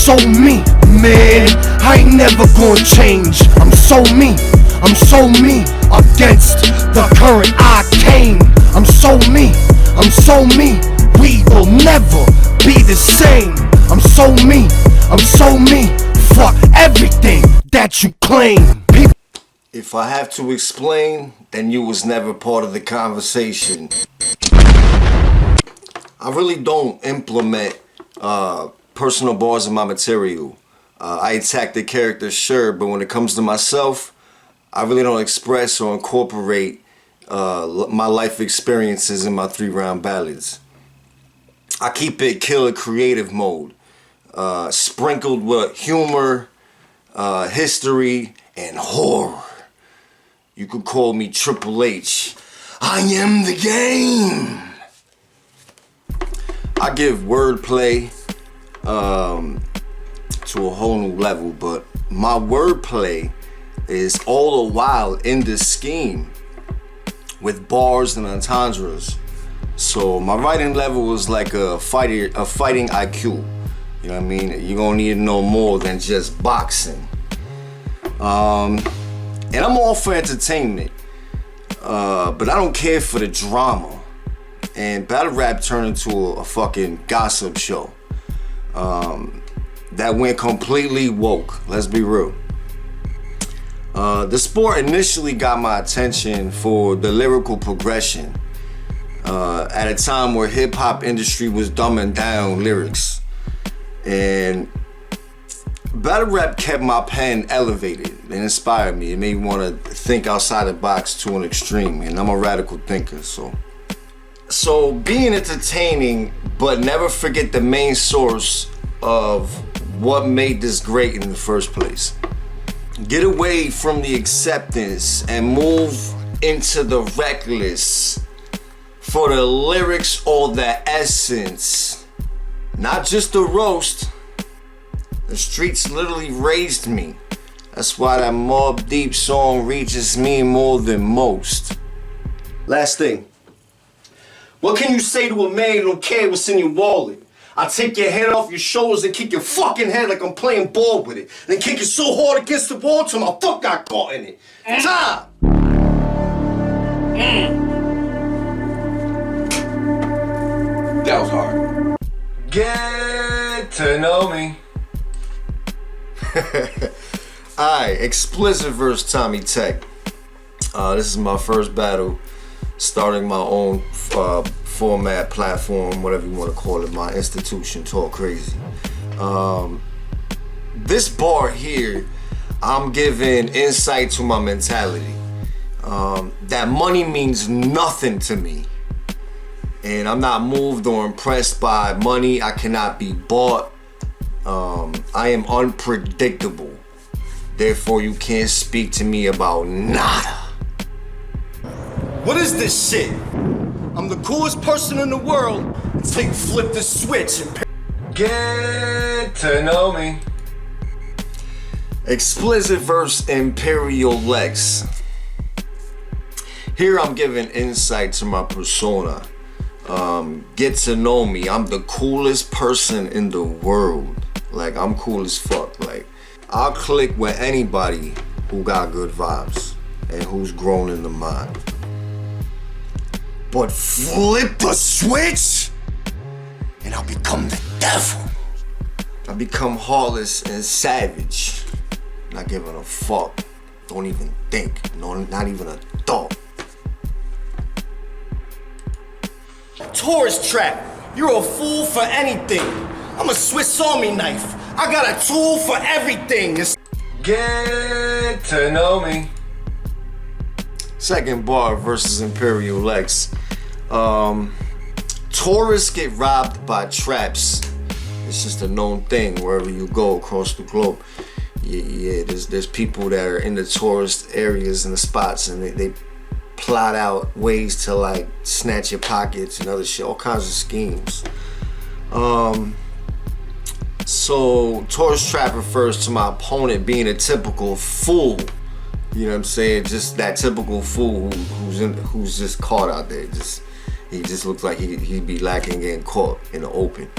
so me, man, I ain't never gonna change. I'm so me against the current I came. I'm so me, we will never be the same. I'm so me, fuck everything that you claim. If I have to explain, then you was never part of the conversation. I really don't implement personal bars in my material. I attack the character, sure, but when it comes to myself, I really don't express or incorporate my life experiences in my 3-round ballads. I keep it killer creative mode, sprinkled with humor, history, and horror. You could call me Triple H. I am the game. I give wordplay to a whole new level, but my wordplay is all the while in the scheme with bars and entendres. So my writing level is like a fighting IQ. You know what I mean? You're gonna need to know more than just boxing. And I'm all for entertainment, but I don't care for the drama. And battle rap turned into a fucking gossip show that went completely woke. Let's be real. The sport initially got my attention for the lyrical progression at a time where hip-hop industry was dumbing down lyrics. And battle rap kept my pen elevated and inspired me. It made me want to think outside the box to an extreme, and I'm a radical thinker, so being entertaining, but never forget the main source of what made this great in the first place. Get away from the acceptance and move into the reckless for the lyrics or the essence, not just the roast. The streets literally raised me. That's why that Mobb Deep song reaches me more than most. Last thing. What can you say to a man who don't care what's in your wallet? I take your head off your shoulders and kick your fucking head like I'm playing ball with it. Then kick it so hard against the wall till my foot got caught in it. Time! That was hard. Get to know me. Alright, Xplicit versus Tommy Tech. This is my first battle, starting my own format, platform, whatever you want to call it, my institution, Talk Crazy. This bar here, I'm giving insight to my mentality. That money means nothing to me. And I'm not moved or impressed by money. I cannot be bought. I am unpredictable. Therefore, you can't speak to me about nada. What is this shit? I'm the coolest person in the world until you flip the switch and get to know me. Xplicit versus Imperial Lex. Here I'm giving insight to my persona. Get to know me. I'm the coolest person in the world. Like, I'm cool as fuck. Like, I'll click with anybody who got good vibes and who's grown in the mind. But flip the switch and I'll become the devil. I become heartless and savage. Not giving a fuck. Don't even think. No, not even a thought. Tourist trap. You're a fool for anything. I'm a Swiss Army knife. I got a tool for everything. Get to know me. Second bar versus Imperial Lex. Tourists get robbed by traps. It's just a known thing wherever you go across the globe. Yeah, there's people that are in the tourist areas and the spots, and they plot out ways to like snatch your pockets and other shit, all kinds of schemes. So tourist trap refers to my opponent being a typical fool. You know what I'm saying? Just that typical fool who's just caught out there. He just looks like he'd be lacking getting caught in the open.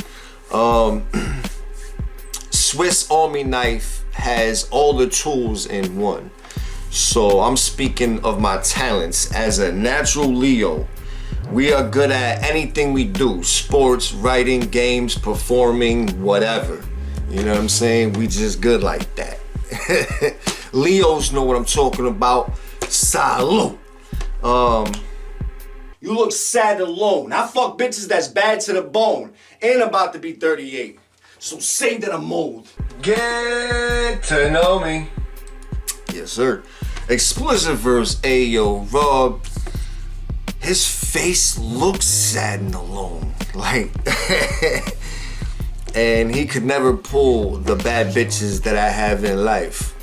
Swiss Army knife has all the tools in one. So I'm speaking of my talents as a natural Leo. We are good at anything we do. Sports, writing, games, performing, whatever. You know what I'm saying? We just good like that. Leos know what I'm talking about. Salute. You look sad alone. I fuck bitches that's bad to the bone. And about to be 38. So say that I'm old. Get to know me. Yes, sir. Xplicit verse Ayo Rob. His face looks sad and alone. Like, and he could never pull the bad bitches that I have in life.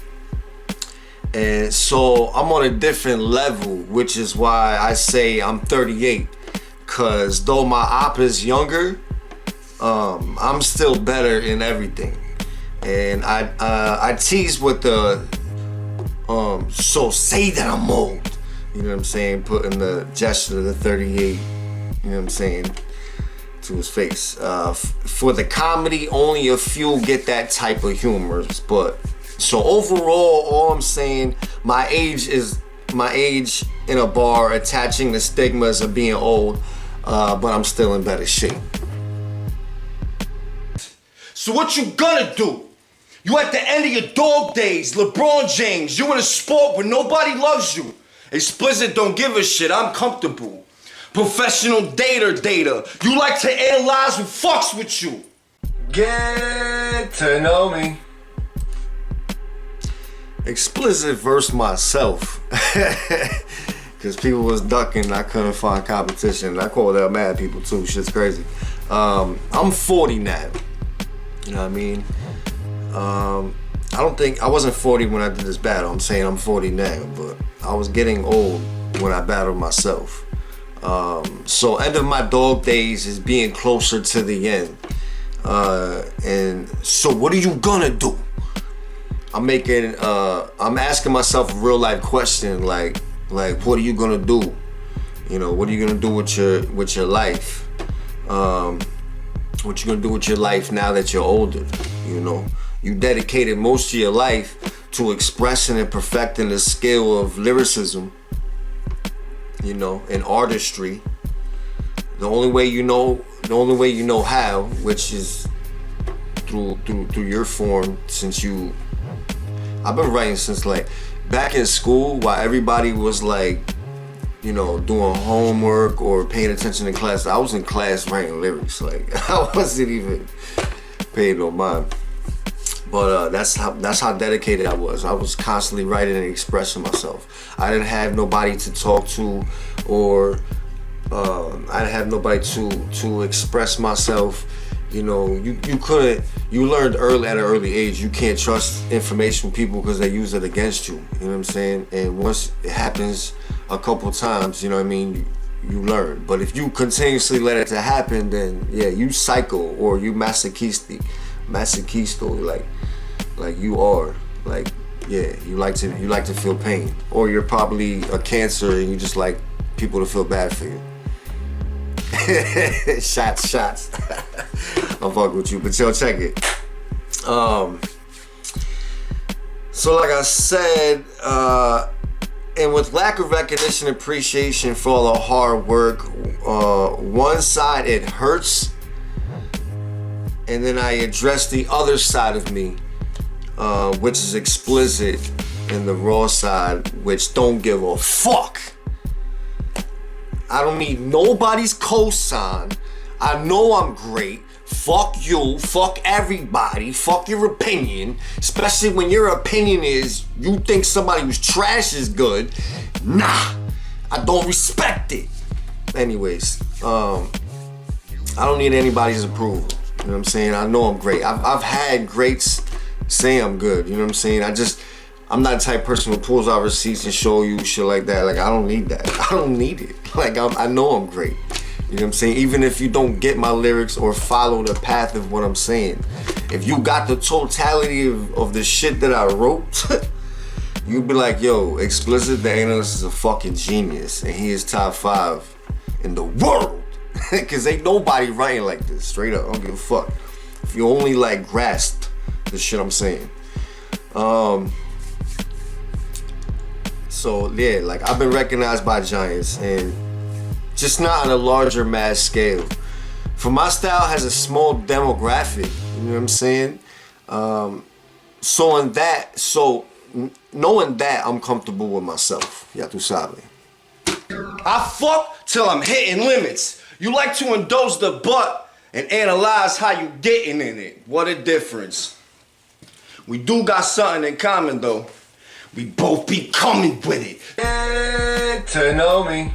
And so I'm on a different level, which is why I say I'm 38. Cause though my op is younger, I'm still better in everything. And I tease with the so say that I'm old. You know what I'm saying? Putting the gesture of the 38, you know what I'm saying, to his face. For the comedy, only a few get that type of humor. But so overall, all I'm saying, my age in a bar attaching the stigmas of being old, but I'm still in better shape. So what you gonna do? You at the end of your dog days, LeBron James, you in a sport where nobody loves you. Xplicit don't give a shit, I'm comfortable. Professional dater. You like to analyze who fucks with you. Get to know me. Xplicit versus myself. Cause people was ducking, I couldn't find competition. I called out mad people too, shit's crazy. I'm 40 now. You know what I mean? I wasn't 40 when I did this battle. I'm saying I'm 40 now, but I was getting old when I battled myself. So end of my dog days is being closer to the end. And so what are you gonna do? I'm asking myself a real life question, like what are you gonna do? You know, what are you gonna do with your life? What you gonna do with your life now that you're older? You know, you dedicated most of your life to expressing and perfecting the skill of lyricism, you know, and artistry. The only way you know how, which is through your form. I've been writing since like back in school, while everybody was like, you know, doing homework or paying attention in class. I was in class writing lyrics. Like I wasn't even paying no mind. But that's how dedicated I was. I was constantly writing and expressing myself. I didn't have nobody to talk to, or I didn't have nobody to express myself. You know, you learned at an early age, you can't trust information from people because they use it against you. You know what I'm saying? And once it happens a couple times, you know what I mean, you learn. But if you continuously let it to happen, then yeah, you psycho or you masochisto, like you are, like, yeah, you like to feel pain, or you're probably a Cancer and you just like people to feel bad for you. shots. I'll fuck with you, but yo, check it. So like I said, and with lack of recognition, appreciation for all the hard work, one side it hurts, and then I address the other side of me, which is explicit, and the raw side, which don't give a fuck. I don't need nobody's cosign. I know I'm great. Fuck you, fuck everybody, fuck your opinion, especially when your opinion is you think somebody who's trash is good. Nah, I don't respect it. Anyways, I don't need anybody's approval. You know what I'm saying? I know I'm great. I've had greats say I'm good. You know what I'm saying? I'm not the type of person who pulls out receipts and show you shit like that. Like, I don't need that. I don't need it. Like, I know I'm great. You know what I'm saying? Even if you don't get my lyrics or follow the path of what I'm saying, if you got the totality of the shit that I wrote, you'd be like, yo, Xplicit the Analyst is a fucking genius, and he is top 5 in the world. Cause ain't nobody writing like this. Straight up, I don't give a fuck. If you only like grasp the shit I'm saying. So yeah, like I've been recognized by giants, and just not on a larger mass scale. For my style has a small demographic, you know what I'm saying? So knowing that, I'm comfortable with myself. Ya tu sabes. I fuck till I'm hitting limits. You like to indulge the butt and analyze how you getting in it. What a difference. We do got something in common though. We both be coming with it. Get to know me.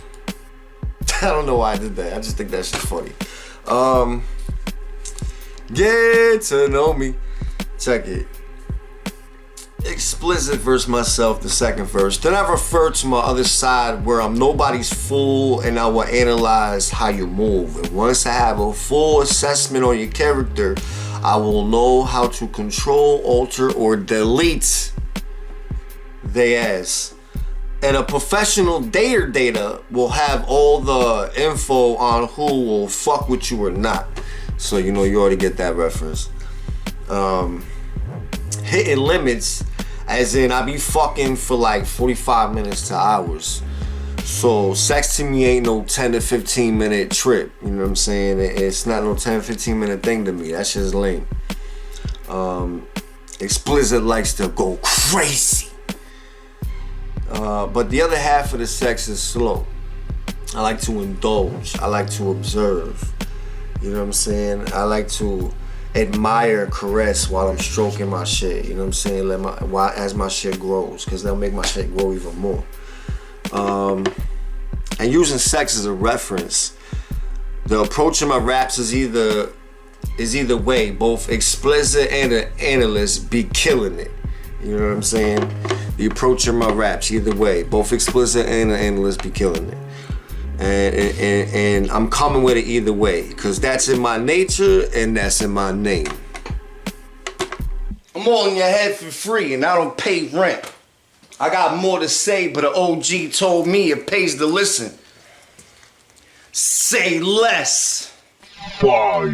I don't know why I did that. I just think that shit's funny. Get to know me. Check it. Xplicit verse myself, the second verse. Then I refer to my other side where I'm nobody's fool and I will analyze how you move. And once I have a full assessment on your character, I will know how to control, alter, or delete they ass. And a professional data will have all the info on who will fuck with you or not. So you know you already get that reference. Hitting limits, as in I be fucking for like 45 minutes to hours. So sex to me ain't no 10 to 15 minute trip. You know what I'm saying? It's not no 10, 15 minute thing to me. That shit's lame. Xplicit likes to go crazy. But the other half of the sex is slow. I like to indulge. I like to observe. You know what I'm saying? I like to admire, caress while I'm stroking my shit. You know what I'm saying? As my shit grows, because that'll make my shit grow even more. And using sex as a reference, the approach of my raps is either way. Both Xplicit and the Analyst be killing it. You know what I'm saying? The approach of my raps, either way. Both Xplicit and the Analyst be killing it. And I'm coming with it either way, because that's in my nature and that's in my name. I'm all in your head for free and I don't pay rent. I got more to say, but an OG told me it pays to listen. Say less. Fire.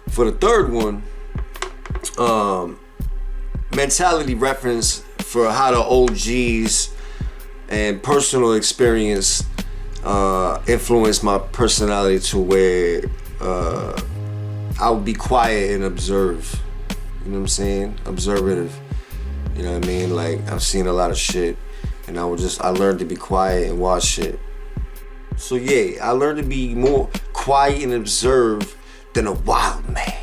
For the third one, mentality reference for how the OGs and personal experience influenced my personality to where I would be quiet and observe. You know what I'm saying? Observative. You know what I mean? Like, I've seen a lot of shit, and I learned to be quiet and watch shit. So yeah, I learned to be more quiet and observe than a wild man.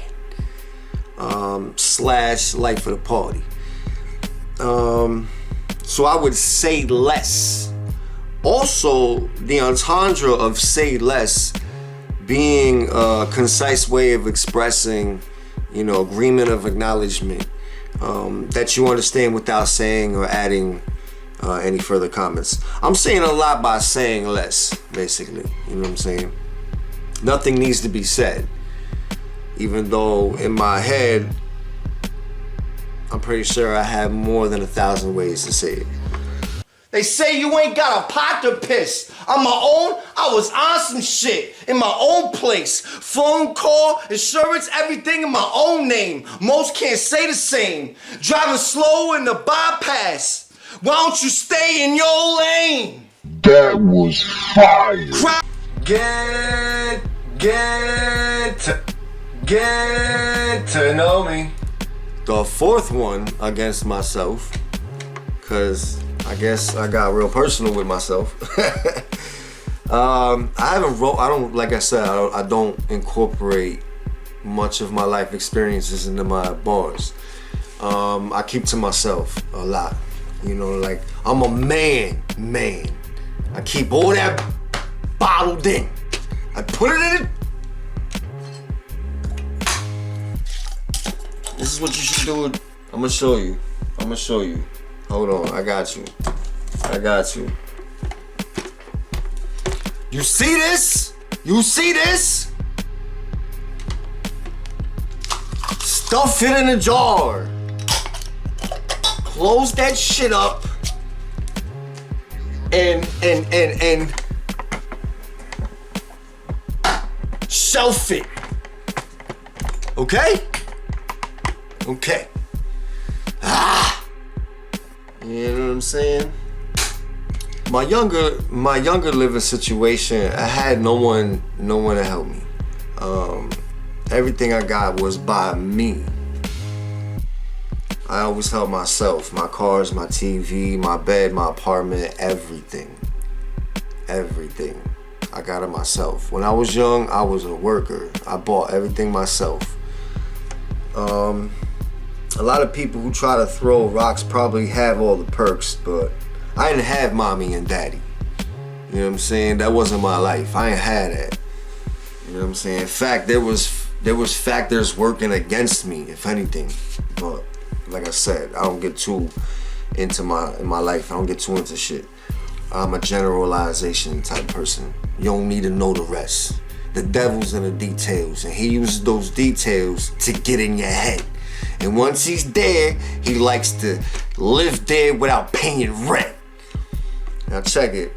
Slash life of the party. So I would say less. Also, the entendre of say less being a concise way of expressing, agreement of acknowledgement that you understand without saying or adding any further comments. I'm saying a lot by saying less, basically. You know what I'm saying? Nothing needs to be said. Even though in my head, I'm pretty sure I have more than 1,000 ways to say it. They say you ain't got a pot to piss. On my own, I was on some shit in my own place. Phone call, insurance, everything in my own name. Most can't say the same. Driving slow in the bypass. Why don't you stay in your lane? That was fire. Get to know me. The fourth one against myself, cause I guess I got real personal with myself. I don't incorporate much of my life experiences into my bars. I keep to myself a lot. Like I'm a man. I keep all that bottled in. I put it in. This is what you should do. I'm gonna show you. Hold on, I got you. You see this? Stuff it in a jar. Close that shit up. And shelf it. Okay? Okay. You know what I'm saying? My younger living situation, I had no one to help me. Everything I got was by me. I always helped myself. My cars, my TV, my bed, my apartment, everything. Everything. I got it myself. When I was young, I was a worker. I bought everything myself. A lot of people who try to throw rocks probably have all the perks, but I didn't have mommy and daddy. You know what I'm saying? That wasn't my life. I ain't had that. You know what I'm saying? In fact, there was factors working against me, if anything. But like I said, I don't get too into my life. I don't get too into shit. I'm a generalization type person. You don't need to know the rest. The devil's in the details, and he uses those details to get in your head. And once he's there, he likes to live there without paying rent. Now check it.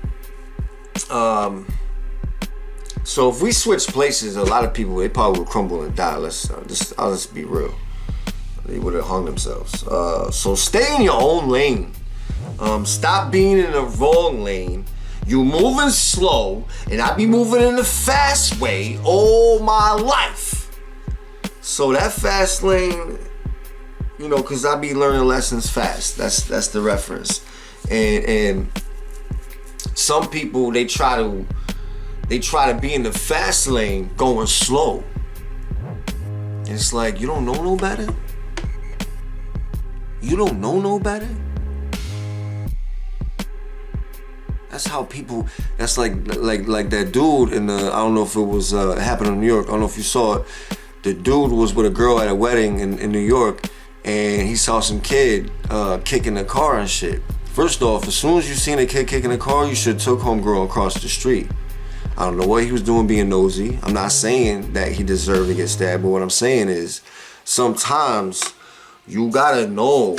So if we switch places, a lot of people, they probably would crumble and die. I'll just be real. They would have hung themselves. So stay in your own lane. Stop being in the wrong lane. You moving slow, and I be moving in the fast way all my life. So that fast lane, you know, cause I be learning lessons fast. That's the reference. And some people, they try to be in the fast lane going slow. And it's like, you don't know no better? You don't know no better? That's how people, that's like that dude in the, I don't know if it was, it happened in New York, I don't know if you saw it. The dude was with a girl at a wedding in New York, and he saw some kid kicking the car and shit. First off, as soon as you seen a kid kicking the car, you should have took homegirl across the street. I don't know what he was doing being nosy. I'm not saying that he deserved to get stabbed, but what I'm saying is, sometimes you gotta know.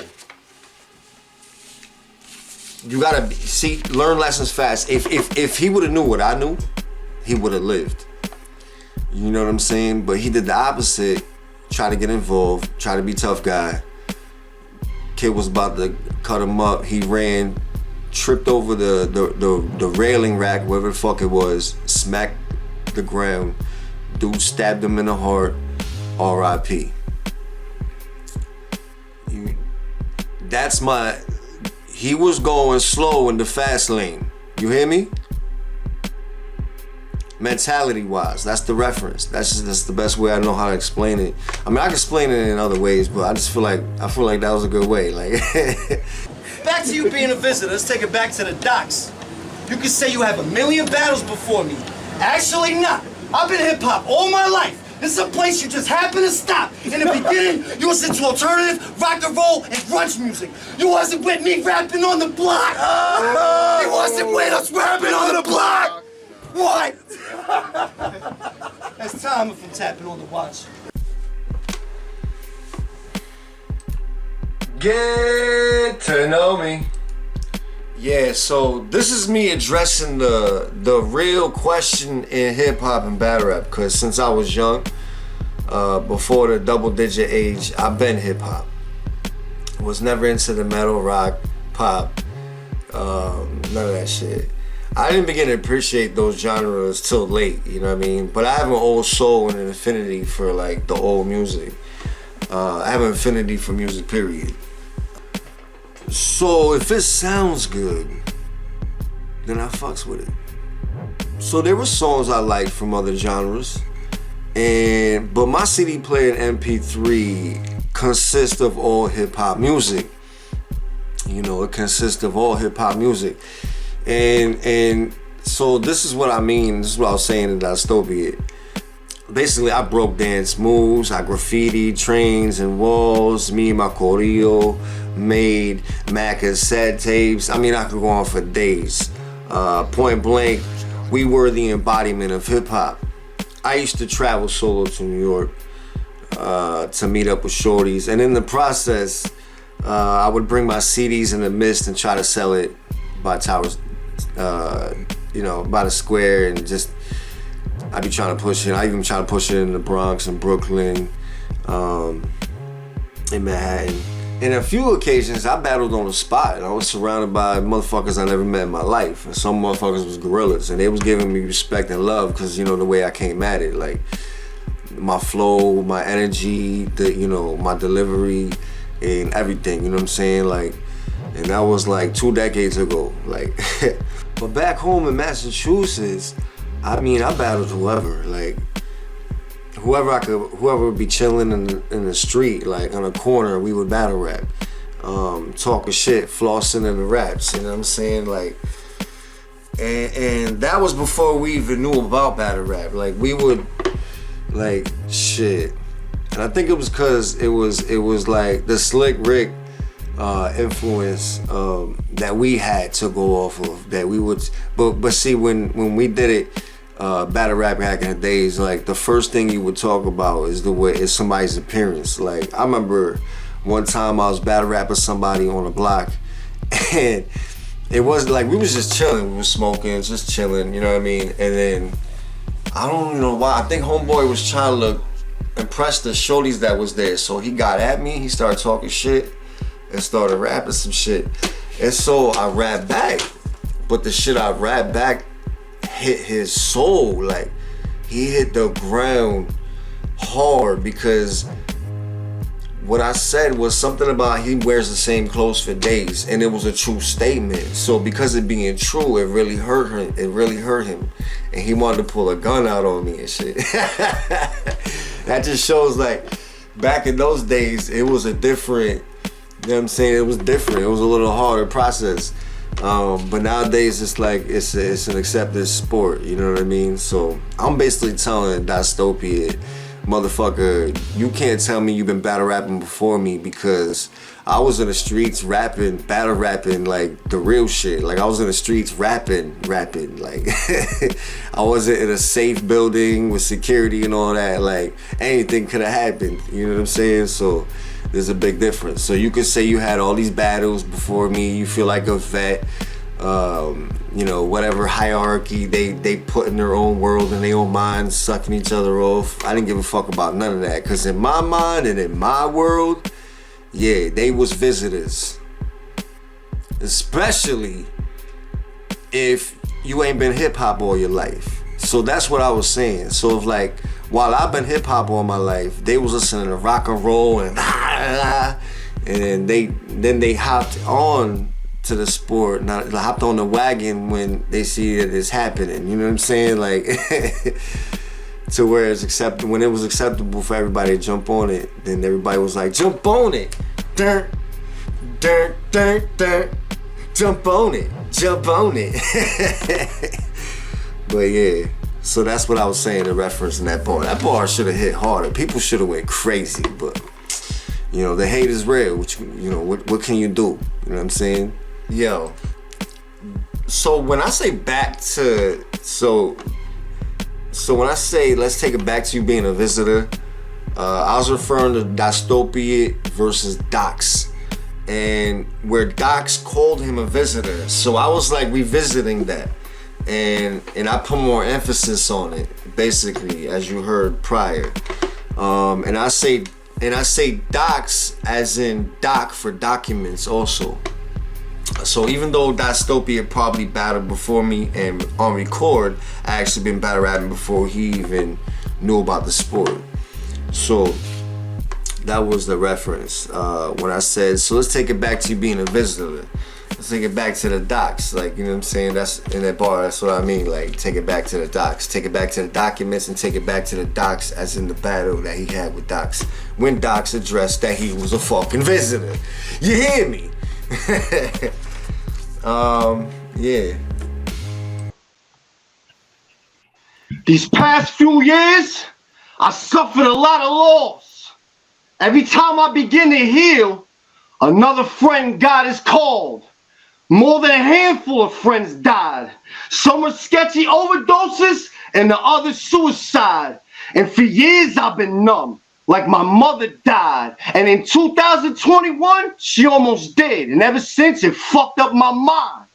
You gotta learn lessons fast. If he would have knew what I knew, he would have lived. You know what I'm saying? But he did the opposite. Try to get involved. Try to be tough guy. Kid was about to cut him up. He ran, tripped over the railing rack, whatever the fuck it was, smacked the ground. Dude stabbed him in the heart. R.I.P. He was going slow in the fast lane. You hear me? Mentality wise, that's the reference. That's the best way I know how to explain it. I mean, I can explain it in other ways, but I feel like that was a good way. Like, Back to you being a visitor. Let's take it back to the docks. You can say you have 1,000,000 battles before me. Actually not. I've been hip-hop all my life. This is a place you just happen to stop. In the beginning, you listened to alternative, rock and roll, and grunge music. You wasn't with me rapping on the block. You wasn't with us rapping on the block. What? That's time if I'm tapping on the watch. Get to know me. yeah, so this is me addressing the real question in hip hop and battle rap. Cause since I was young, before the double-digit age, I've been hip hop. Was never into the metal, rock, pop, none of that shit. I didn't begin to appreciate those genres till late, you know what I mean? But I have an old soul and an affinity for like the old music. I have an affinity for music, period. So if it sounds good, then I fucks with it. So there were songs I liked from other genres, but my CD player and MP3 consists of all hip hop music. You know, it consists of all hip hop music. And so this is what I mean. This is what I was saying in Dystopia. Basically, I broke dance moves, I graffiti trains and walls. Me and my Corillo made cassette tapes. I mean, I could go on for days. Point blank, we were the embodiment of hip hop. I used to travel solo to New York to meet up with shorties, and in the process, I would bring my CDs in the mist and try to sell it by Towers, by the square, and just I'd be trying to push it. I even try to push it in the Bronx and Brooklyn. in Manhattan. And a few occasions, I battled on the spot, and I was surrounded by motherfuckers I never met in my life. And some motherfuckers was gorillas, and they was giving me respect and love because, you know, the way I came at it, like my flow, my energy, my delivery, and everything. You know what I'm saying? Like, and that was like 2 decades ago. Like, but back home in Massachusetts, I mean, I battled whoever, like. Whoever would be chilling in the street, like on a corner, we would battle rap, talking shit, flossing in the raps. You know what I'm saying? Like, and that was before we even knew about battle rap. Like, we would, like, shit. And I think it was because it was like the Slick Rick influence that we had to go off of. That we would, but see, when we did it. Battle rap back in the days, like the first thing you would talk about is somebody's appearance. Like, I remember one time I was battle rapping somebody on the block, and it wasn't like we was just chilling. We was smoking, just chilling. You know what I mean? And then I don't know why. I think homeboy was trying to impress the shorties that was there. So he got at me. He started talking shit and started rapping some shit. And so I rapped back, but the shit I rapped back hit his soul. Like, he hit the ground hard because what I said was something about he wears the same clothes for days, and it was a true statement. So because it being true, it really hurt him. It really hurt him, and he wanted to pull a gun out on me and shit. That just shows, like, back in those days, it was a different. You know what I'm saying? It was different. It was a little harder process. But nowadays it's like it's an accepted sport, you know what I mean? So I'm basically telling Dystopia, motherfucker, you can't tell me you've been battle rapping before me, because I was in the streets rapping, battle rapping, like the real shit. Like, I was in the streets rapping, like I wasn't in a safe building with security and all that. Like, anything could have happened, you know what I'm saying? So there's a big difference. So you could say you had all these battles before me, you feel like a vet, whatever hierarchy they put in their own world and their own mind, sucking each other off. I didn't give a fuck about none of that, because in my mind and in my world, yeah, they was visitors. Especially if you ain't been hip hop all your life. So that's what I was saying. So if, like, while I've been hip hop all my life, they was listening to rock and roll and then they hopped on to the sport, not hopped on the wagon when they see that it's happening. You know what I'm saying? Like, to where it's accepted. When it was acceptable for everybody to jump on it, then everybody was like, jump on it, dirt, dirt, dirt, dirt, jump on it, jump on it. But yeah. So that's what I was saying in reference in that bar. That bar should have hit harder. People should have went crazy, but the hate is real. What can you do? You know what I'm saying? Yo. So when I say back to when I say let's take it back to you being a visitor, I was referring to Dystopia versus Docs, and where Docs called him a visitor. So I was like revisiting that. And I put more emphasis on it, basically, as you heard prior. And I say docs as in doc for documents also. So even though Dystopia probably battled before me and on record, I actually been battle rapping before he even knew about the sport. So that was the reference when I said, so let's take it back to you being a visitor. Let's take it back to the docs, like, you know what I'm saying? That's in that bar, that's what I mean. Like, take it back to the docs, take it back to the documents, and take it back to the docs, as in the battle that he had with Docs. When Docs addressed that he was a fucking visitor. You hear me? Yeah. These past few years, I suffered a lot of loss. Every time I begin to heal, another friend God is called. More than a handful of friends died. Some were sketchy overdoses and the others suicide. And for years I've been numb, like my mother died. And in 2021, she almost did. And ever since, it fucked up my mind.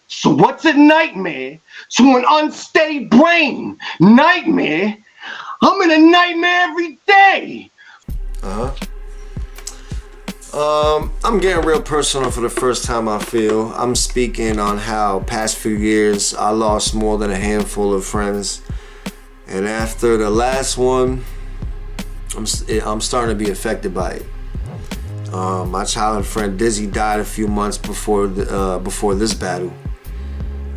So what's a nightmare to an unsteady brain? Nightmare? I'm in a nightmare every day. I'm getting real personal for the first time, I feel. I'm speaking on how past few years I lost more than a handful of friends. And after the last one, I'm starting to be affected by it. My childhood friend Dizzy died a few months before this battle.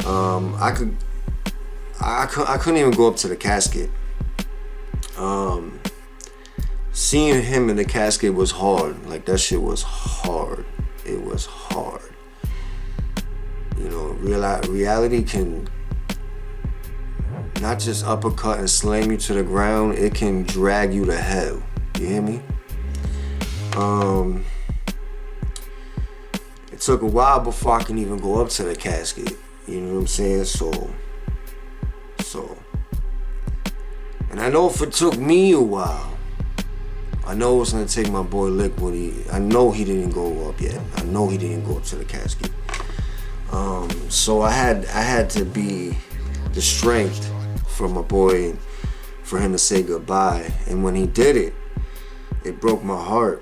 I couldn't even go up to the casket. Seeing him in the casket was hard. Like, that shit was hard. It was hard. You know, reality can not just uppercut and slam you to the ground, it can drag you to hell. You hear me? It took a while before I can even go up to the casket. You know what I'm saying? So. And I know if it took me a while, I know it's gonna take my boy Lick I know he didn't go up yet. I know he didn't go up to the casket. So I had to be the strength for my boy and for him to say goodbye. And when he did it, it broke my heart.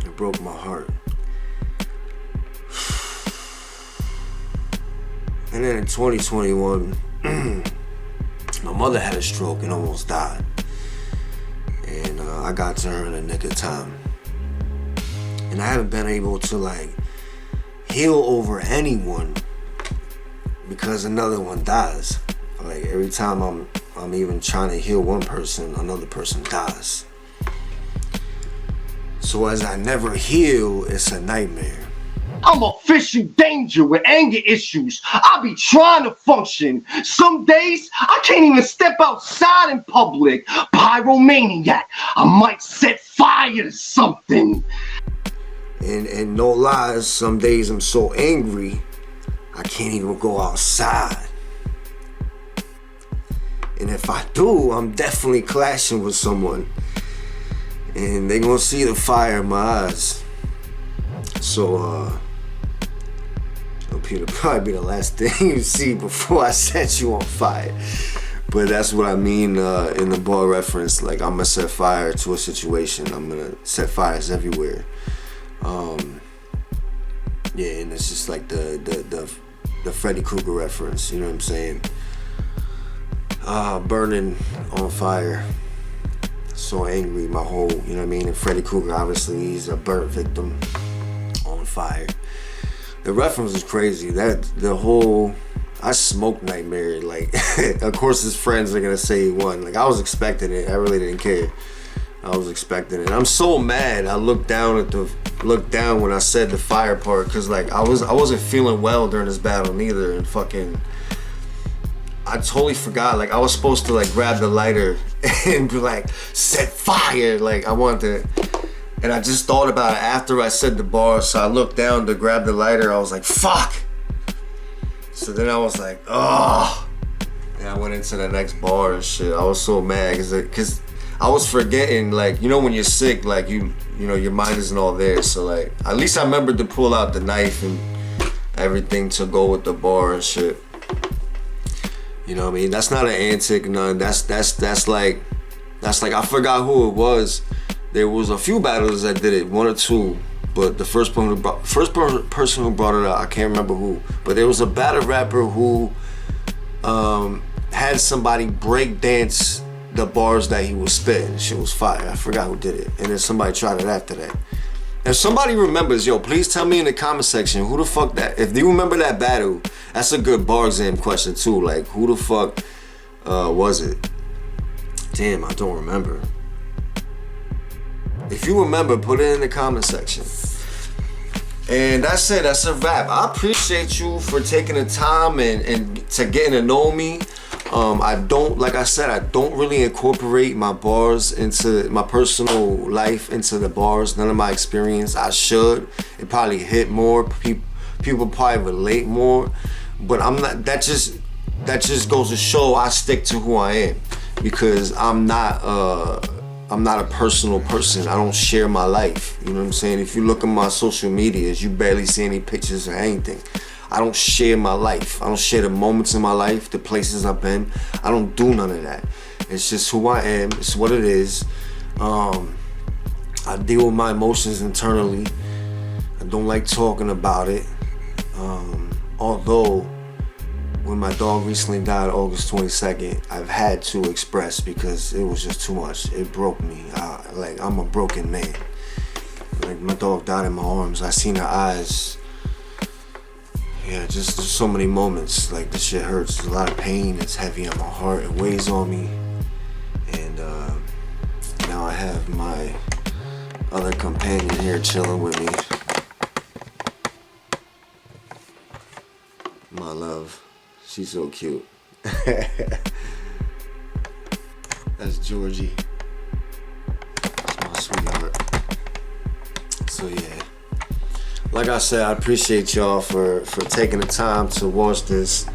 It broke my heart. And then in 2021, my mother had a stroke and almost died. And I got to her in the nick of time. And I haven't been able to like heal over anyone because another one dies. Like, every time I'm even trying to heal one person, another person dies. So as I never heal, it's a nightmare. I'm official danger with anger issues. I be trying to function. Some days I can't even step outside in public. Pyromaniac. I might set fire to something. And no lies, some days I'm so angry I can't even go outside. And if I do, I'm definitely clashing with someone. And they gonna see the fire in my eyes. So, Peter, probably be the last thing you see before I set you on fire. But that's what I mean in the bar reference. Like, I'm gonna set fire to a situation. I'm gonna set fires everywhere. Yeah, and it's just like the Freddy Krueger reference. You know what I'm saying? Burning on fire. So angry, my whole, you know what I mean? And Freddy Krueger, obviously, he's a burnt victim on fire. The reference was crazy. I smoked Nightmare. Like, of course his friends are gonna say he won. Like, I was expecting it. I really didn't care. I was expecting it. I'm so mad. I looked down when I said the fire part, cause like I wasn't feeling well during this battle neither, and fucking I totally forgot. Like, I was supposed to like grab the lighter and be like, set fire. Like, I wanted to. And I just thought about it after I said the bar, so I looked down to grab the lighter. I was like, fuck. So then I was like, oh. And I went into the next bar and shit. I was so mad because I was forgetting, like, you know when you're sick, like you know your mind isn't all there. So like, at least I remembered to pull out the knife and everything to go with the bar and shit. You know what I mean? That's not an antic, none. That's like I forgot who it was. There was a few battles that did it, one or two, but the first person who brought it up, I can't remember who. But there was a battle rapper who had somebody break dance the bars that he was spitting. Shit was fire. I forgot who did it. And then somebody tried it after that. If somebody remembers, yo, please tell me in the comment section who the fuck that. If you remember that battle, that's a good bar exam question too. Like, who the fuck was it? Damn, I don't remember. If you remember, put it in the comment section. And that's it. That's a wrap. I appreciate you for taking the time and to getting to know me. I don't, like I said, I don't really incorporate my bars into my personal life, into the bars. None of my experience. I should. It probably hit more. People probably relate more. But I'm not. That just goes to show I stick to who I am, because I'm not a personal person. I don't share my life. You know what I'm saying? If you look at my social medias, you barely see any pictures or anything. I don't share my life. I don't share the moments in my life, the places I've been. I don't do none of that. It's just who I am. It's what it is. I deal with my emotions internally. I don't like talking about it. Although, when my dog recently died August 22nd, I've had to express because it was just too much. It broke me. I'm a broken man. Like, my dog died in my arms. I seen her eyes. Yeah, just so many moments. Like, this shit hurts. There's a lot of pain. It's heavy on my heart. It weighs on me. And now I have my other companion here chilling with me. My love. She's so cute. That's Georgie. That's my sweetheart. So yeah. Like I said, I appreciate y'all for taking the time to watch this.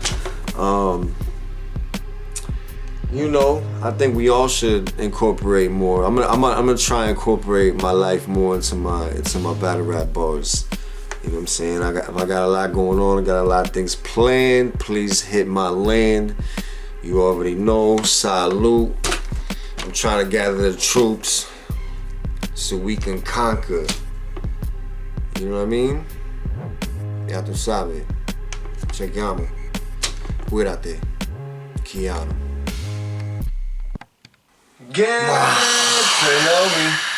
You know, I think we all should incorporate more. I'm gonna try and incorporate my life more into my battle rap bars. You know what I'm saying? If I got a lot going on, I got a lot of things planned. Please hit my land. You already know. Salute. I'm trying to gather the troops so we can conquer. You know what I mean? Ya tú sabes. Chequeamos. Cuídate. Keanu. Get to know me.